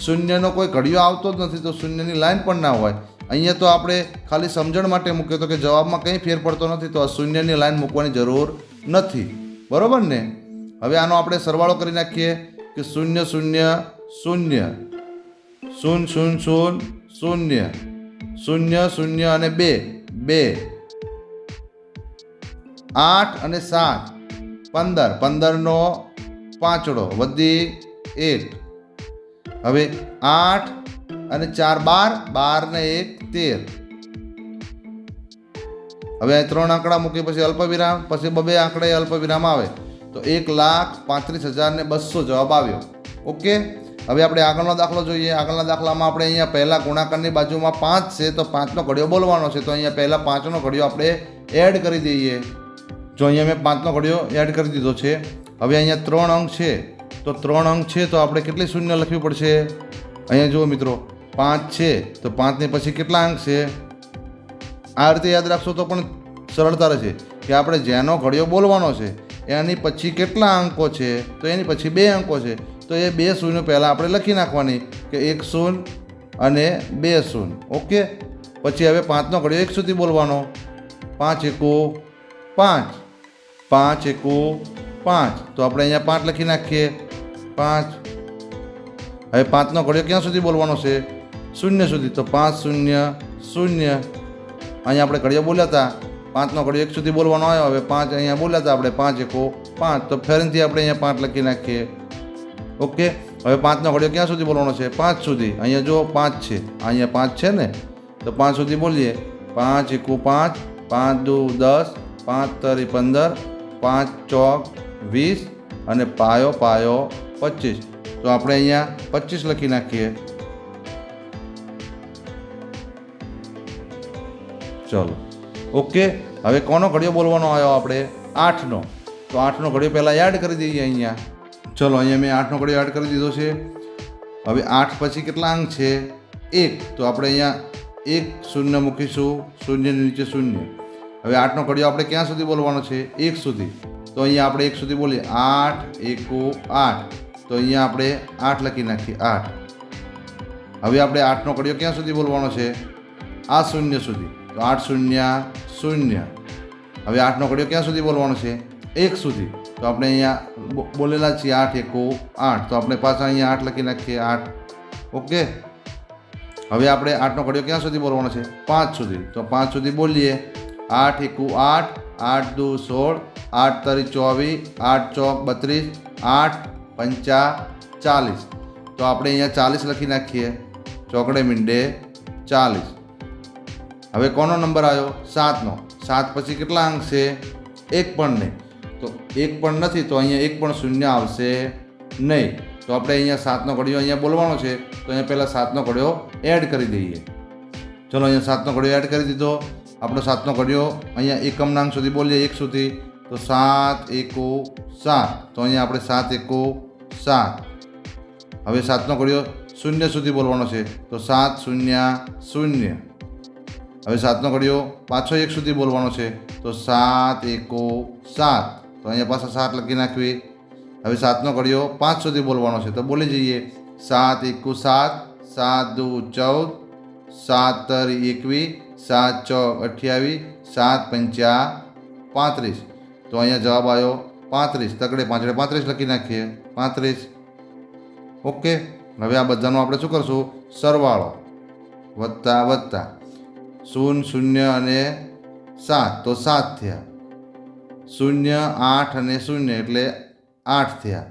શૂન્યનો કોઈ ઘડિયો આવતો જ નથી, તો શૂન્યની લાઈન પણ ના હોય. અહીંયા તો આપણે ખાલી સમજણ માટે મૂક્યો તો કે જવાબમાં કંઈ ફેર પડતો નથી, તો આ શૂન્યની લાઈન મૂકવાની જરૂર નથી. બરાબર ને? હવે આનો આપણે સરવાળો કરી નાખીએ કે 0 0 0, 0 0 0, 0 0 0 અને 2 8 અને 7 15, 15નો પાંચડો વધી 1. હવે 8 અને 4 12, 12 ને 1 13. હવે અહીં 3 આંકડા મૂકી પછી અલ્પવિરામ, પછી 2 આંકડે અલ્પવિરામ આવે તો 1,35,200 જવાબ આવ્યો. ઓકે, હવે આપણે આગળનો દાખલો જોઈએ. આગળના દાખલામાં આપણે અહીંયા પહેલાં ગુણાકારની બાજુમાં 5 છે તો 5નો ઘડિયો બોલવાનો છે. તો અહીંયા પહેલાં 5નો ઘડિયો આપણે એડ કરી દઈએ. જો અહીંયા મેં 5નો ઘડિયો એડ કરી દીધો છે. હવે અહીંયા 3 અંક છે તો 3 અંક છે તો આપણે કેટલી શૂન્ય લખવી પડશે? અહીંયા જુઓ મિત્રો, 5 છે તો 5ની પછી કેટલા અંક છે? આ રીતે યાદ રાખશો તો પણ સરળતા રહેશે કે આપણે જેનો ઘડિયો બોલવાનો છે એની પછી કેટલા અંકો છે, તો એની પછી 2 અંકો છે તો એ 2 શૂન્ય પહેલાં આપણે લખી નાખવાની કે 1 શૂન્ય અને 2 શૂન્ય. ઓકે, પછી હવે 5નો ઘડિયો 1 સુધી બોલવાનો. 5 એકુ 5, 5 એકુ 5, તો આપણે અહીંયા 5 લખી નાખીએ. 5. હવે 5નો ઘડિયો ક્યાં સુધી બોલવાનો છે? 0 સુધી. તો 5 0 0. અહીંયા આપણે ઘડિયો બોલ્યા હતા, 5નો ઘડિયો 1 સુધી બોલવાનો આવ્યો. હવે 5 અહીંયા બોલ્યા હતા આપણે, 5 એકુ 5, તો ફરીથી આપણે અહીંયા 5 લખી નાખીએ. ઓકે, હવે 5નો ઘડિયો ક્યાં સુધી બોલવાનો છે? 5 સુધી. અહીંયા જો 5 છે, અહીંયા 5 છે ને, તો 5 સુધી બોલીએ. 5 એકુ 5, 5 દુ 10, 5 તરી 15, 5 ચોક 20 અને પાયો 25. તો આપણે અહીંયા 25 લખી નાખીએ. ચલો, ઓકે, હવે કોનો ઘડિયો બોલવાનો આવ્યો આપણે? 8નો. તો 8નો ઘડિયો પહેલાં એડ કરી દઈએ અહીંયા. ચલો, અહીંયા મેં 8નો ઘડિયો એડ કરી દીધો છે. હવે 8 પછી કેટલા અંક છે? 1. તો આપણે અહીંયા 1 શૂન્ય મૂકીશું, શૂન્યની નીચે શૂન્ય. હવે 8નો ઘડિયો આપણે ક્યાં સુધી બોલવાનો છે? 1 સુધી. તો અહીંયા આપણે 1 સુધી બોલીએ. 8 એકુ 8, તો અહીંયા આપણે 8 લખી નાખીએ. 8. હવે આપણે 8નો ઘડિયો ક્યાં સુધી બોલવાનો છે? આ શૂન્ય સુધી. તો 8 શૂન્ય 0. હવે 8નો ઘડિયો ક્યાં સુધી બોલવાનો છે? 1 સુધી. તો આપણે અહીંયા બોલેલા છીએ 8 એકુ 8, તો આપણે પાછા અહીંયા 8 લખી નાખીએ. 8. ઓકે, હવે આપણે 8નો ઘડિયો ક્યાં સુધી બોલવાનો છે? 5 સુધી. તો 5 સુધી બોલીએ. 8 એકુ 8, 8 દુ 16, 8 તરી 24, 8 ચોક 32, 8 પંચા 40. તો આપણે અહીંયા 40 લખી નાખીએ. ચોકડે મીંડે 40. હવે કોનો નંબર આવ્યો? 7નો. 7 પછી કેટલા અંક છે? 1 પણ નહીં. તો 1 પણ નથી તો અહીંયા 1 પણ શૂન્ય આવશે નહીં. તો આપણે અહીંયા 7નો ઘડિયો અહીંયા બોલવાનો છે તો અહીંયા પહેલાં 7નો ઘડિયો એડ કરી દઈએ. ચલો, અહીંયા 7નો ઘડિયો એડ કરી દીધો. આપણો 7નો ઘડિયો અહીંયા એકમના અંક સુધી બોલીએ, 1 સુધી. તો 7 એકુ 7, તો અહીંયા આપણે 7 એકુ 7. હવે 7નો ઘડિયો 0 સુધી બોલવાનો છે તો 7 0 0. હવે 7નો ઘડિયો પાછો 1 સુધી બોલવાનો છે તો 7 એકુ 7, તો અહીંયા પાછા 7 લખી નાખવી. હવે 7નો ઘડિયો 5 સુધી બોલવાનો છે તો બોલી જઈએ. 7 એકુ 7, 7 દુ 14, 7 તરી 21, 7 ચોક 28, 7 પંચા 35. તો અહીંયા જવાબ આવ્યો 35. તગડે પાંચડે 35 લખી નાખીએ. 35. ઓકે, હવે આ બધાનો આપણે શું કરશું? સરવાળો વત્તા વત્તા. 0 0 અને 7 તો 7 થયા. 0 8 અને 0 એટલે 8 થયા.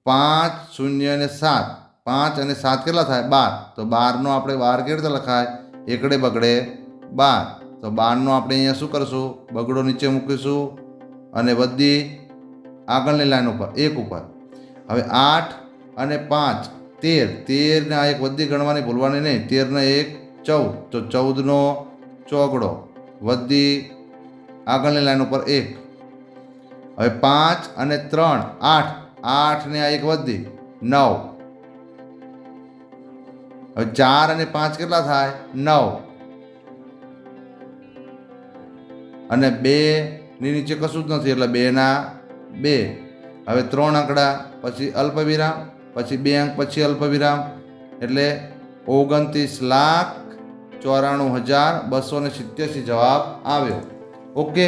5 0 અને 7, 5 અને 7 કેટલા થાય? 12. તો 12નો આપણે 12 કેવી રીતે લખાય? એકડે બગડે 12. તો 12નો આપણે અહીંયા શું કરશું? બગડો નીચે મૂકીશું અને બધી આગળની લાઈન ઉપર 1 ઉપર. હવે 8 અને 5 13, ને આ એક વધી ગણવાની ભૂલવાની નહીં. 13 ને 1 14, તો 14નો ચોકડો વધી આગળની લાઈન ઉપર 1. હવે 5 અને 3 8, 8 ને આ એક વધી 9. હવે 4 અને 5 કેટલા થાય? 9. અને 2 ની નીચે કશું જ નથી એટલે 2 ના 2. હવે 3 આંકડા પછી અલ્પવિરામ, પછી 2 અંક પછી અલ્પવિરામ એટલે 29,94,287 જવાબ આવ્યો. ઓકે,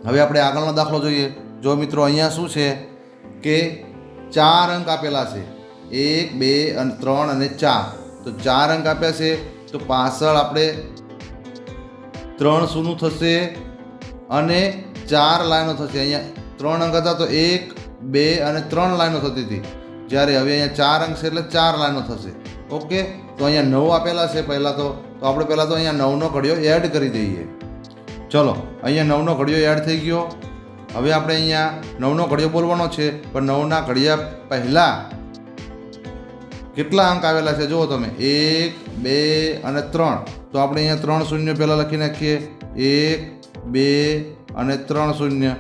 હવે આપણે આગળનો દાખલો જોઈએ. જો મિત્રો અહીંયા શું છે કે 4 અંક આપેલા છે, 1 2 અને 3 અને 4. તો 4 અંક આપ્યા છે તો પાછળ આપણે 3 શૂન્ય થશે અને 4 લાઈનો થશે. અહીંયા 3 અંક હતા તો 1 2 અને 3 લાઈનો થતી હતી, જ્યારે હવે અહીંયા 4 અંક છે એટલે 4 લાઈનો થશે. ઓકે, તો અહીંયા 9 આપેલા છે પહેલાં તો આપણે પહેલાં તો અહીંયા 9નો ઘડિયો એડ કરી દઈએ. ચલો અહીંયા 9નો ઘડિયો એડ થઈ ગયો. હવે આપણે અહીંયા 9નો ઘડિયો બોલવાનો છે, પણ 9ના ઘડિયા પહેલાં કેટલા અંક આવેલા છે જુઓ તમે, 1, 2 અને 3. તો આપણે અહીંયા 3 શૂન્ય પહેલાં લખી નાખીએ, 1, 2 અને 3 શૂન્ય.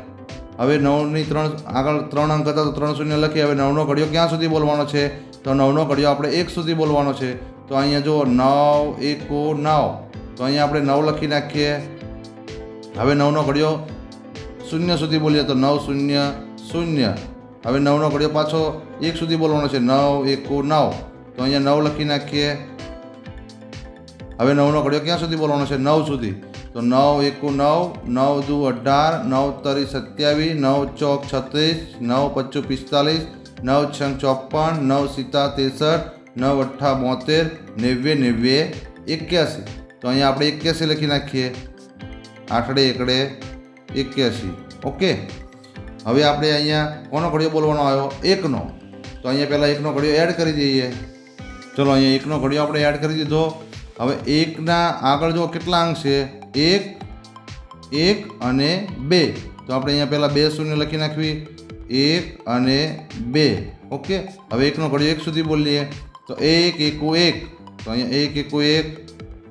હવે 9ની 3 આગળ 3 અંક હતા તો 3 શૂન્ય લખીએ. હવે 9નો ઘડિયો ક્યાં સુધી બોલવાનો છે? તો 9નો ઘડિયો આપણે 1 સુધી બોલવાનો છે. તો અહીંયા જુઓ 9, 1, 9. તો અહીંયા આપણે 9 લખી નાખીએ. હવે 9નો ઘડિયો 0 સુધી બોલીએ તો 9, 0, 0. હવે 9નો ઘડિયો પાછો 1 સુધી બોલવાનો છે, 9, 1, 9. તો અહીંયા 9 લખી નાખીએ. હવે 9નો ઘડિયો ક્યાં સુધી બોલવાનો છે? 9 સુધી. તો 9, 1, 9, 9, 2, 18, 9, 3, 27, 9, 4, 36, 9, 5, 45, 9, 6, 54, 9, 7, 63, 9, 8, 72, 90, 81. તો અહીંયા આપણે 81 લખી નાખીએ. 8 એકડે 81. ઓકે. હવે આપણે અહીંયા કોનો ઘડિયો બોલવાનો આવ્યો? 1નો. તો અહીંયા પહેલાં 1નો ઘડિયો એડ કરી દઈએ. ચલો અહીંયા 1નો ઘડિયો આપણે એડ કરી દીધો. હવે 1ના આગળ જો કેટલા અંક છે? 1, 1 અને 2. તો આપણે અહીંયા પહેલાં 2 શૂન્ય લખી નાખવી, 1 અને 2. ઓકે. હવે 1નો ઘડિયો 1 સુધી બોલીએ તો 1, 1, 1. તો અહીંયા 1, 1, 1.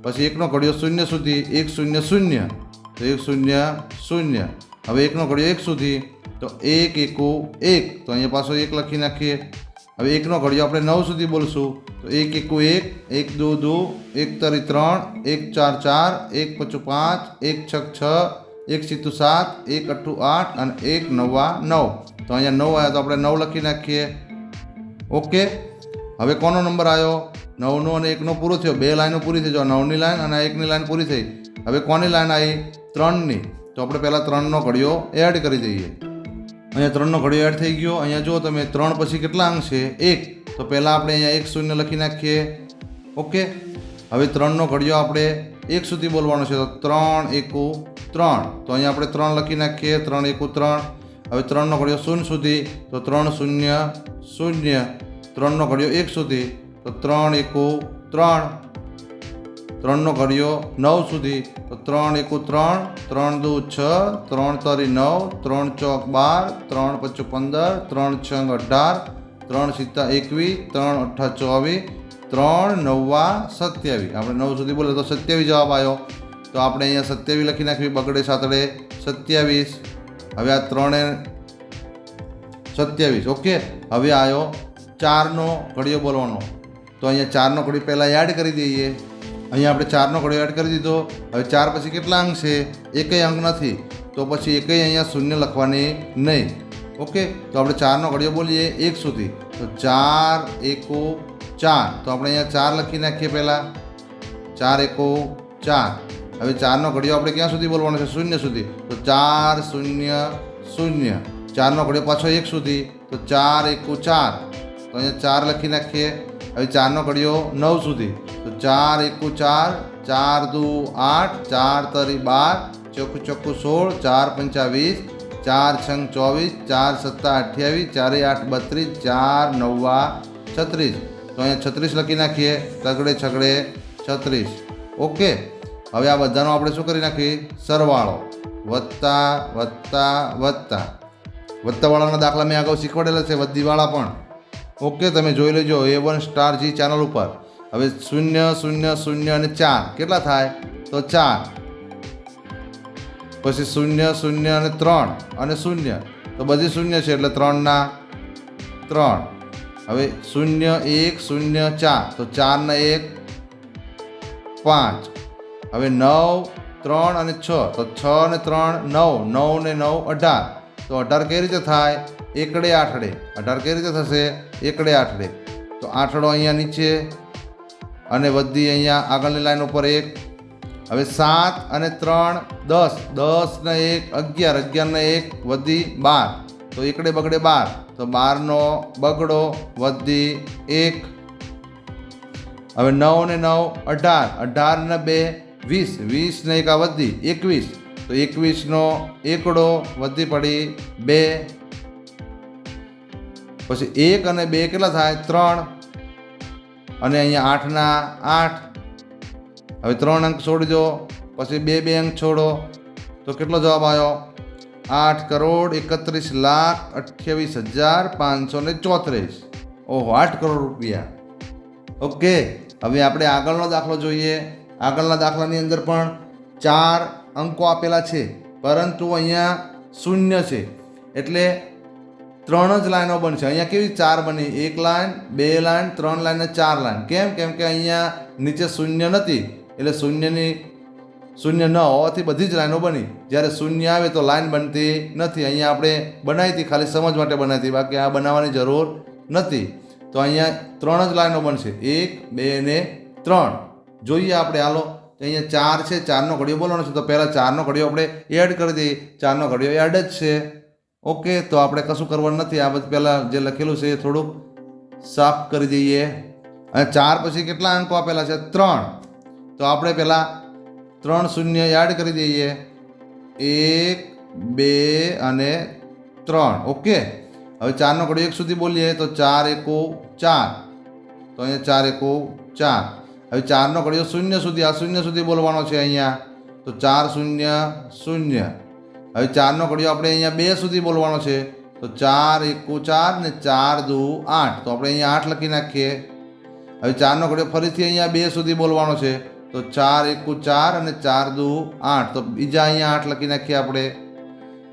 પછી 1નો ઘડિયો 0 સુધી, 1, 0, 0. તો 1, 0, 0. હવે 1નો ઘડિયો 1 સુધી તો 1, 1, 1. તો અહીંયા પાછો 1 લખી નાખીએ. હવે 1નો ઘડિયો આપણે 9 સુધી બોલશું તો 1, 1, 1, 1, 2, 2, 1, 3, 1, 4, 4, 1, 5, 5, 1, 6, 6, 1, 7, 7, 1, 8, 8 અને 1, 9, 9. તો અહીંયા 9 આવ્યા તો આપણે 9 લખી નાખીએ. ઓકે. હવે કોનો નંબર આવ્યો? 9નો અને 1નો પૂરો થયો. 2 લાઈનો પૂરી થઈ. જો 9ની લાઈન અને 1ની લાઈન પૂરી થઈ. હવે કોની લાઈન આવી? 3ની. તો આપણે પહેલાં 3નો ઘડિયો એડ કરી દઈએ. અહીંયા 3નો ઘડિયો એડ થઈ ગયો. અહીંયા જુઓ તમે 3 પછી કેટલા અંક છે? 1. તો પહેલાં આપણે અહીંયા 1 શૂન્ય લખી નાખીએ. ઓકે. હવે 3નો ઘડિયો આપણે 1 સુધી બોલવાનો છે. તો 3, 1, 3. તો અહીંયા આપણે 3 લખી નાખીએ. 3, 1, 3. હવે 3નો ઘડિયો 0 સુધી તો 3, 0, 0. 3નો ઘડિયો 1 સુધી તો 3, 1, 3. 3નો ઘડિયો 9 સુધી તો 3, 1, 3, 3, 2, 6, 3, 3, 9, 3, 4, 12, 3, 5, 15, 3, 6, 18, 3, 7, 21, 3, 8, 24, 3, 9, 27. આપણે 9 સુધી બોલે તો 27 જવાબ આવ્યો. તો આપણે અહીંયા 27 લખી નાખવી. બગડે સાતડે 27. હવે આ 3 27. ઓકે. હવે આવ્યો 4નો ઘડિયો બોલવાનો. તો અહીંયા 4નો ઘડિયો પહેલાં એડ કરી દઈએ. અહીંયા આપણે 4નો ઘડિયો એડ કરી દીધો. હવે 4 પછી કેટલા અંક છે? એકેય અંક નથી. તો પછી એકેય અહીંયા શૂન્ય લખવાની નહીં. ઓકે. તો આપણે 4નો ઘડિયો બોલીએ 1 સુધી તો 4, 1, 4. તો આપણે અહીંયા 4 લખી નાખીએ પહેલાં. 4, 1, 4. હવે 4નો ઘડિયો આપણે ક્યાં સુધી બોલવાનો છે? 0 સુધી. તો 4, 0, 0. 4નો ઘડિયો પાછો 1 સુધી તો 4, 1, 4. તો અહીંયા 4 લખી નાખીએ. હવે 4નો ઘડિયો 9 સુધી તો 4, 1, 4, 4, 2, 8, 4, 3, 12, 4, 16, 4, 25, 4, 6, 24, 4, 7, 28, 4, 8, 32, 4, 9, 36. તો અહીંયા 36 લખી નાખીએ. તગડે છગડે 36. ઓકે. હવે આ બધાનો આપણે શું કરી નાખીએ? સરવાળો. વત્તા વત્તા વત્તા. વત્તાવાળાના દાખલા મેં અગાઉ શીખવાડેલા છે, વધીવાળા પણ. ઓકે. તમે જોઈ લેજો A1 G ચેનલ ઉપર. હવે 0, 0, 0 અને 4 કેટલા થાય? તો 4. પછી 0, 0 અને 3 અને 0. તો બધી 0 છે એટલે 3ના 3. હવે 0, 1, 0, 4. તો 4 ને 1 5. હવે 9, 3 અને 6. તો 6 ને 3 9. 9 ને 9 18. તો 18 કઈ રીતે થાય? એકડે આઠડે. 18 કઈ રીતે થશે? એકડે આઠડે. તો આઠડો અહીંયા નીચે અને વધી અહીંયા આગળની લાઈન ઉપર 1. હવે 7 અને 3 10. 10 ને 1 11. 11 ને 1 વધી 12. તો એકડે બગડે 12. તો 12નો બગડો વધી 1. હવે 9 ને 9 18. 18 ને 2 20. 20 ને 1 આ વધી 21. તો 21નો એકડો વધી પડી 2. પછી 1 અને 2 કેટલા થાય? 3. અને અહીંયા 8ના 8. હવે 3 અંક છોડી દો. પછી 2 અંક છોડો તો કેટલો જવાબ આવ્યો? 8,31,28,534. ઓહો, 8 કરોડ રૂપિયા. ઓકે, હવે આપણે આગળનો દાખલો જોઈએ. આગળના દાખલાની અંદર પણ 4 અંકો આપેલા છે, પરંતુ અહીંયા શૂન્ય છે, એટલે 3 જ લાઈનો બનશે. અહીંયા કેવી 4 બની? 1 લાઈન, 2 લાઈન, 3 લાઈન અને 4 લાઈન. કેમ કે અહીંયા નીચે શૂન્ય નથી, એટલે શૂન્ય ન હોવાથી બધી જ લાઈનો બની. જ્યારે શૂન્ય આવે તો લાઈન બનતી નથી. અહીંયા આપણે બનાવી હતી, ખાલી સમજ માટે બનાવી હતી, બાકી આ બનાવવાની જરૂર નથી. તો અહીંયા 3 જ લાઈનો બનશે, 1, 2 ને 3. જોઈએ આપણે, હાલો. અહીંયા 4 છે, 4નો ઘડિયો બોલવાનો છે, તો પહેલાં 4નો ઘડિયો આપણે એડ કરી દઈએ. 4નો ઘડિયો એડ જ છે. ઓકે, તો આપણે કશું કરવાનું નથી. આ બધું પહેલાં જે લખેલું છે એ થોડુંક સાફ કરી દઈએ. અને 4 પછી કેટલા અંકો આપેલા છે? 3. તો આપણે પહેલાં 3 શૂન્ય એડ કરી દઈએ. 1, 2 અને 3. ઓકે, હવે 4નો ઘડિયો 1 સુધી બોલીએ તો 4 એકુ 4. તો અહીંયા 4 એકુ 4. હવે 4નો ઘડિયો 0 સુધી, આ 0 સુધી બોલવાનો છે અહીંયા, તો 4 0 0. હવે 4નો ઘડિયો આપણે અહીંયા 2 સુધી બોલવાનો છે, તો 4 એકુ 4 ને 4 દુ 8. તો આપણે અહીંયા 8 લખી નાખીએ. હવે 4નો ઘડિયો ફરીથી અહીંયા 2 સુધી બોલવાનો છે, તો 4 એકુ 4 અને 4 દુ 8. તો બીજા અહીંયા 8 લખી નાખીએ આપણે.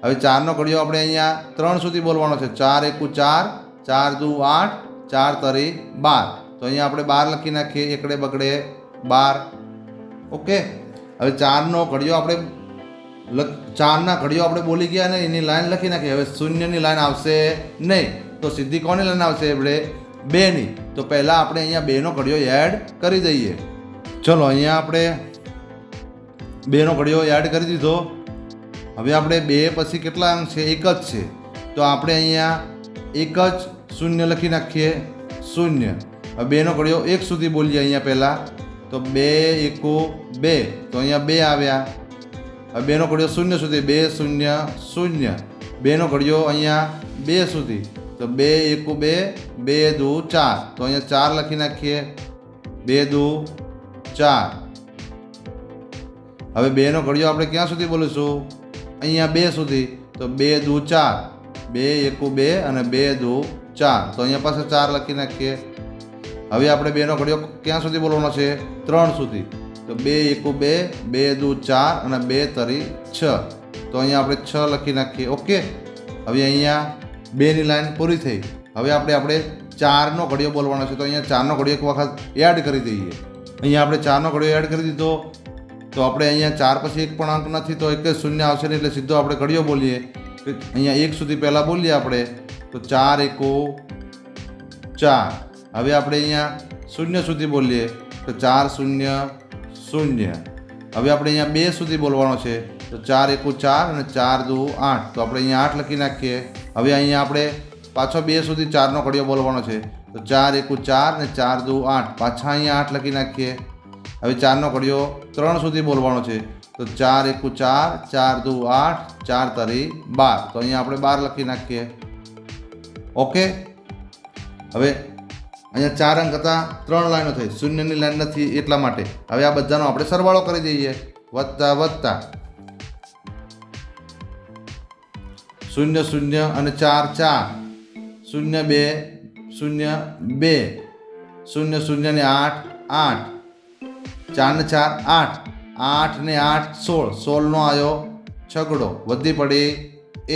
હવે 4નો ઘડિયો આપણે અહીંયા 3 સુધી બોલવાનો છે, 4 એકુ 4, 4 દુ 8, 4 તરી 12. તો અહીંયા આપણે 12 લખી નાખીએ, એકડે બગડે 12. ઓકે, હવે 4નો ઘડિયો આપણે 4ના ઘડિયો આપણે બોલી ગયા ને એની લાઈન લખી નાખીએ. હવે શૂન્યની લાઈન આવશે નહીં, તો સીધી કોની લાઈન આવશે? આપણે 2ની. તો પહેલાં આપણે અહીંયા 2નો ઘડિયો એડ કરી દઈએ. ચલો, અહીંયા આપણે 2નો ઘડિયો એડ કરી દીધો. હવે આપણે 2 પછી કેટલા અંક છે? 1 જ છે, તો આપણે અહીંયા 1 જ શૂન્ય લખી નાખીએ, 0. હવે 2નો ઘડિયો 1 સુધી બોલીએ અહીંયા પહેલાં, તો 2 એકુ 2. તો અહીંયા 2 આવ્યા. હવે 2નો ઘડિયો 0 સુધી, 2 0 0. 2નો ઘડિયો અહીંયા 2 સુધી, તો 2 એકુ 2, 2 દુ 4. તો અહીંયા 4 લખી નાખીએ, 2 દુ 4. હવે 2નો ઘડિયો આપણે ક્યાં સુધી બોલીશું? અહીંયા 2 સુધી, તો 2 દુ 4. 2 એકુ 2 અને 2 દુ 4. તો અહીંયા પાછા 4 લખી નાખીએ. હવે આપણે 2નો ઘડિયો ક્યાં સુધી બોલવાનો છે? 3 સુધી, તો 2 એકુ 2, 2 દુ 4 અને 2 તરી 6. તો અહીંયા આપણે 6 લખી નાખીએ. ઓકે, હવે અહીંયા 2ની લાઈન પૂરી થઈ. હવે આપણે 4નો ઘડિયો બોલવાનો છે, તો અહીંયા 4નો ઘડિયો એક વખત એડ કરી દઈએ. અહીંયા આપણે 4નો ઘડિયો એડ કરી દીધો. તો આપણે અહીંયા 4 પછી એક પણ અંક નથી, તો એક જ શૂન્ય આવશે નહીં, એટલે સીધો આપણે ઘડિયો બોલીએ. અહીંયા 1 સુધી પહેલાં બોલીએ આપણે, તો 4 એકુ 4. હવે આપણે અહીંયા 0 સુધી બોલીએ, તો 4 0 0. હવે આપણે અહીંયા 2 સુધી બોલવાનો છે, તો 4 એકુ 4 અને 4 દુ 8. તો આપણે અહીંયા 8 લખી નાખીએ. હવે અહીંયા આપણે પાછો 2 સુધી 4નો ઘડિયો બોલવાનો છે, તો 4 એકુ 4 અને 4 દુ 8. પાછા અહીંયા 8 લખી નાખીએ. હવે 4નો ઘડિયો 3 સુધી બોલવાનો છે, તો 4 એકુ 4, 4 દુ 8, 4 તરી 12. તો અહીંયા આપણે 12 લખી નાખીએ. ઓકે, હવે અહીંયા 4 અંક હતા, 3 લાઈનો થઈ, શૂન્યની લાઈન નથી એટલા માટે. હવે આ બધાનો આપણે સરવાળો કરી દઈએ, વત્તા 0 0 અને 4 4, 0 2 0 2, 0 0 ને 8 8, 4 ને 4 8, 8 ને 8 16, 16નો આવ્યો છગડો, વધી પડી 1,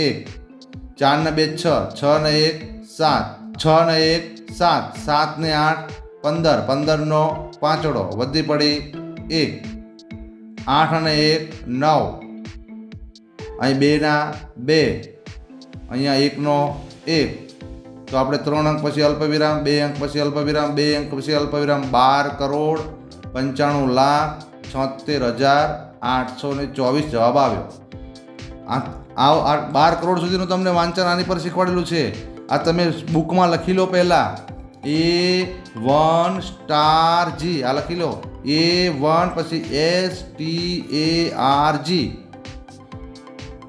4 ને 2 6, 6 ને 1 7, 6 ને 1 7, 7 ને 8 15, 15નો પાંચડો, વધી પડી 1, 8 અને 1 9, અહીં 2 ના 2, અહીંયા 1નો 1. તો આપણે 3 અંક પછી અલ્પવિરામ, 2 અંક પછી અલ્પવિરામ, 2 અંક પછી અલ્પવિરામ, 12,95,76,824 જવાબ આવ્યો. આ 12 કરોડ સુધીનું તમને વાંચન આની પર શીખવાડેલું છે. આ તમે બુકમાં લખી લો. પહેલાં A1 સ્ટાર G આ લખી લો, A1 પછી STARG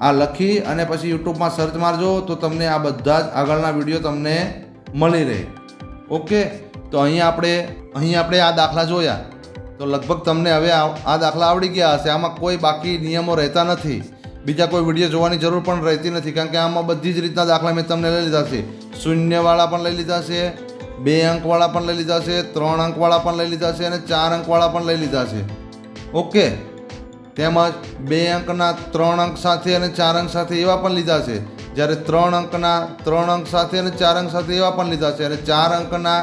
આ લખી અને પછી યુટ્યુબમાં સર્ચ મારજો, તો તમને આ બધા જ આગળના વિડીયો તમને મળી રહે. ઓકે, તો અહીં આપણે આ દાખલા જોયા, તો લગભગ તમને હવે આ દાખલા આવડી ગયા હશે. આમાં કોઈ બાકી નિયમો રહેતા નથી. બીજા કોઈ વિડીયો જોવાની જરૂર પણ રહેતી નથી, કારણ કે આમાં બધી જ રીતના દાખલા મેં તમને લઈ લીધા છે. શૂન્યવાળા પણ લઈ લીધા છે, 2 અંકવાળા પણ લઈ લીધા છે, 3 અંકવાળા પણ લઈ લીધા છે અને 4 અંકવાળા પણ લઈ લીધા છે. ઓકે, તેમજ 2 અંકના 3 અંક સાથે અને 4 અંક સાથે એવા પણ લીધા છે. જ્યારે 3 અંકના 3 અંક સાથે અને 4 અંક સાથે એવા પણ લીધા છે, અને 4 અંકના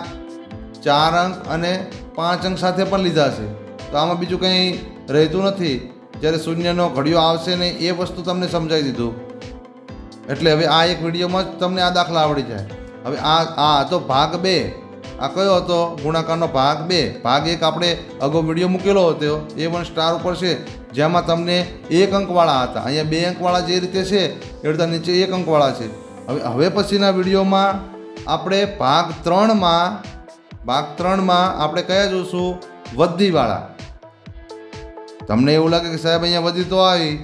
4 અંક અને 5 અંક સાથે પણ લીધા છે. તો આમાં બીજું કંઈ રહેતું નથી. જ્યારે શૂન્યનો ઘડિયો આવશે ને એ વસ્તુ તમને સમજાવી દીધું. એટલે હવે આ એક વિડીયોમાં જ તમને આ દાખલા આવડી જાય. હવે આ હતો ભાગ 2. આ કયો હતો? ગુણાકારનો ભાગ 2. ભાગ 1 આપણે અગાઉ વિડીયો મૂકેલો હતો, A1 સ્ટાર ઉપર છે, જેમાં તમને 1 અંકવાળા હતા. અહીંયા 2 અંકવાળા જે રીતે છે એ રીતે નીચે 1 અંકવાળા છે. હવે પછીના વિડીયોમાં આપણે ભાગ 3માં આપણે કયા જોઈશું? વધીવાળા. તમને એવું લાગે કે સાહેબ અહીંયા વધી તો આવી,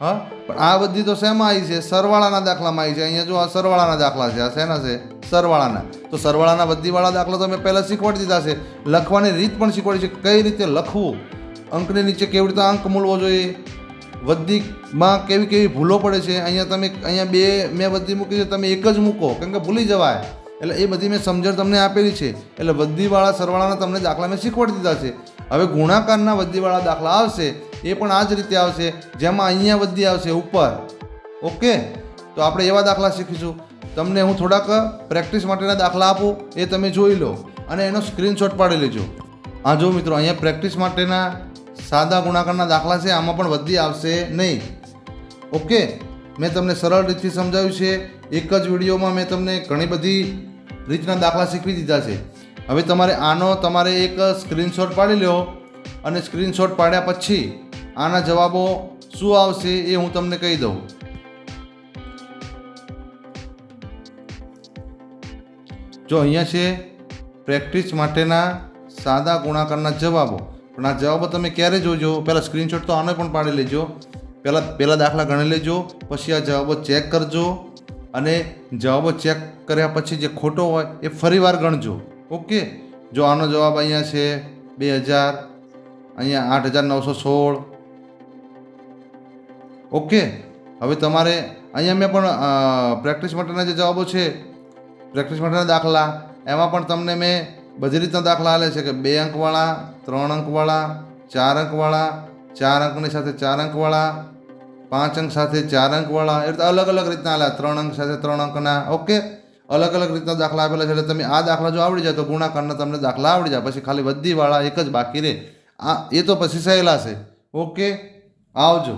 હા, પણ આ વધી તો શેમાં આવી છે? સરવાળાના દાખલામાં આવી છે. અહીંયા જો આ સરવાળાના દાખલા છે. આ શેના છે? સરવાળાના. તો સરવાળાના વધીવાળા દાખલા તો મેં પહેલાં શીખવાડી દીધા છે. લખવાની રીત પણ શીખવાડી છે, કઈ રીતે લખવું, અંકની નીચે કેવી રીતે અંક મૂલવો જોઈએ, વધીમાં કેવી કેવી ભૂલો પડે છે. અહીંયા 2 મેં વધી મૂકી છે, તમે 1 જ મૂકો, કેમ કે ભૂલી જવાય. એટલે એ બધી મેં સમજણ તમને આપેલી છે. એટલે વધીવાળા સરવાળાના તમને દાખલા મેં શીખવાડી દીધા છે. હવે ગુણાકારના વધીવાળા દાખલા આવશે, એ પણ આ જ રીતે આવશે, જેમાં અહીંયા વધી આવશે ઉપર. ઓકે, તો આપણે એવા દાખલા શીખીશું. તમને હું થોડાક પ્રેક્ટિસ માટેના દાખલા આપું, એ તમે જોઈ લો અને એનો સ્ક્રીનશોટ પાડી લેજો. હા જો મિત્રો, અહીંયા પ્રેક્ટિસ માટેના સાદા ગુણાકારના દાખલા છે, આમાં પણ વધી આવશે નહીં. ઓકે, મેં તમને સરળ રીતથી સમજાવ્યું છે. એક જ વિડીયોમાં મેં તમને ઘણી બધી રીતના દાખલા શીખવી દીધા છે. હવે તમારે એક સ્ક્રીનશોટ પાડી લો, અને સ્ક્રીનશોટ પાડ્યા પછી આના જવાબો શું આવશે એ હું તમને કહી દઉં. જો અહીંયા છે પ્રેક્ટિસ માટેના સાદા ગુણાકારના જવાબો. પણ આ જવાબો તમે ક્યારે જોજો? પહેલાં સ્ક્રીનશોટ તો આનો પણ પાડી લેજો. પહેલાં દાખલા ગણી લેજો, પછી આ જવાબો ચેક કરજો, અને જવાબો ચેક કર્યા પછી જે ખોટો હોય એ ફરીવાર ગણજો. ઓકે, જો આનો જવાબ અહીંયા છે 2000, અહીંયા 8916. ઓકે, હવે તમારે અહીંયા મેં પણ પ્રેક્ટિસ માટેના જે જવાબો છે, પ્રેક્ટિસ માટેના દાખલા, એમાં પણ તમને મેં બધી રીતના દાખલા આલે છે કે 2 અંકવાળા, 3 અંકવાળા, 4 અંકવાળા, 4 અંકની સાથે 4 અંકવાળા, 5 અંક સાથે 4 અંકવાળા, એ રીતે અલગ અલગ રીતના આલ્યા. 3 અંક સાથે 3 અંકના. ઓકે, અલગ અલગ રીતના દાખલા આપેલા છે. એટલે તમે આ દાખલા જો આવડી જાય તો ગુણાકારના તમને દાખલા આવડી જાય. પછી ખાલી વધીવાળા એક જ બાકી રહે. એ તો પછી સહેલા છે. ઓકે, આવજો.